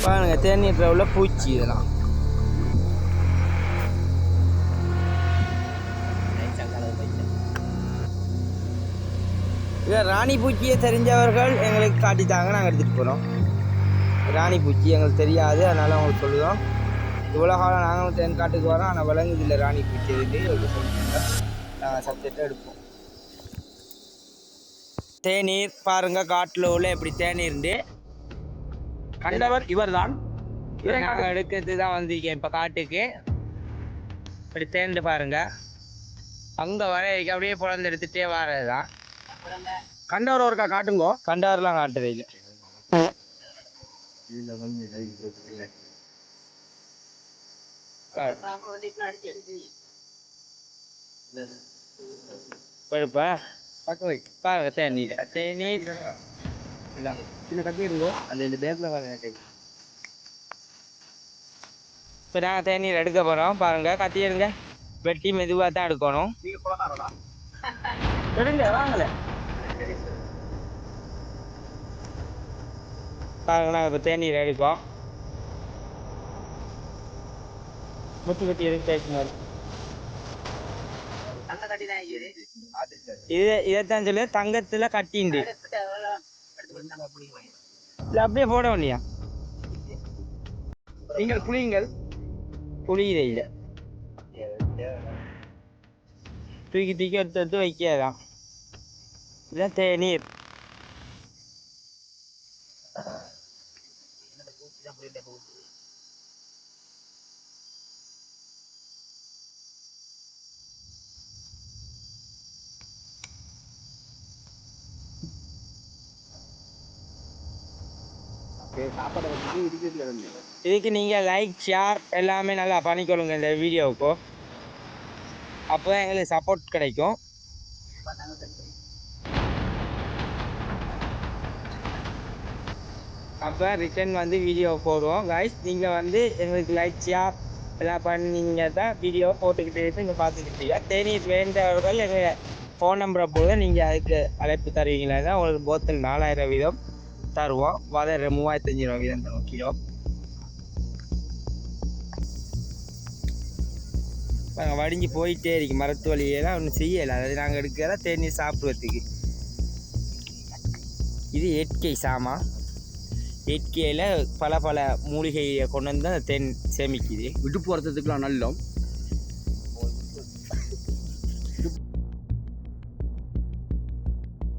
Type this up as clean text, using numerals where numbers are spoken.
பாருங்க தேநீர் உள்ள பூச்சி இதெல்லாம். இதை ராணி பூச்சியை தெரிஞ்சவர்கள் எங்களுக்கு காட்டித்தாங்க, நாங்கள் எடுத்துகிட்டு போகிறோம். ராணி பூச்சி எங்களுக்கு தெரியாது, அதனால் அவங்களுக்கு சொல்லுவோம். இவ்வளோ காலம் நாங்களும் தேன் காட்டுக்கு வரோம், ஆனால் விலங்குது இல்லை ராணி பூச்சி இருக்கு சொல்லுவாங்க. நாங்கள் சப்ஜெக்டாக எடுப்போம். தேநீர் பாருங்க, காட்டில் உள்ள எப்படி தேநீர்ந்து கண்டவர் இவர் தான். நாங்கள் எடுக்கிறது தான் வந்திருக்கேன் இப்போ காட்டுக்கு. இப்படி தேர்ந்து பாருங்க, அங்கே வர அப்படியே பிறந்து எடுத்துகிட்டே வரது தான். கண்டவர் ஒருக்கா காட்டுங்கோ. கண்டவர்லாம் காட்டுறது இல்லை. பாருங்க தேநீர் தேநீர் சின்ன கட்டி இருங்கோ. அந்த இந்த பேக்கில் வர இப்போ நாங்கள் தேநீர் எடுக்க போகிறோம். பாருங்க கத்தி எடுங்க, வெட்டி மெதுவாக தான் எடுக்கணும். எடுங்க வாங்கல பாருங்க, நாங்கள் இப்போ தேநீர் எடுப்போம். முட்டு கட்டி எதுக்கு பேசினாரு இதைத்தான் சொல்லி தங்கத்துல கட்டிண்டு அப்படியே போட வேண்டியா. நீங்கள் புளியுங்கள், புளியுதே இல்லை, தூக்கி தூக்கி எடுத்து வைக்காதான். இதுதான் தேநீர். இதுக்கு நீங்கள் லைக் ஷேர் எல்லாமே நல்லா பண்ணிக்கொள்ளுங்க இந்த வீடியோவுக்கு. அப்போ தான் எங்களுக்கு சப்போர்ட் கிடைக்கும். அப்போ ரிட்டன் வந்து வீடியோ போடுவோம். கைஸ் நீங்கள் வந்து எங்களுக்கு லைக் ஷேர் எல்லாம் பண்ணிங்க தான் வீடியோ போட்டுக்கிட்டு இங்கே பார்த்துக்கிட்டீங்க. தேநீர் வேண்டவர்கள் எங்கள் ஃபோன் நம்பரை போது நீங்கள் அதுக்கு அழைப்பு தருவீங்களா, ஒரு போத்தல் 4000 வீதம் தருவோம். வர 3500 வீதம் தருவோம் கிலோ. நாங்கள் வடிஞ்சு போயிட்டே இருக்கு, மரத்து வழியெல்லாம் ஒன்றும் செய்யலை. அதாவது நாங்கள் எடுக்கிறதா தேநீர் சாப்பிடுவதுக்கு. இது இயற்கை சாமா. இயற்கையில் பல மூலிகையை கொண்டு வந்து அந்த தேன் சேமிக்குது. விட்டு போகிறதுக்குலாம் நல்லோம்.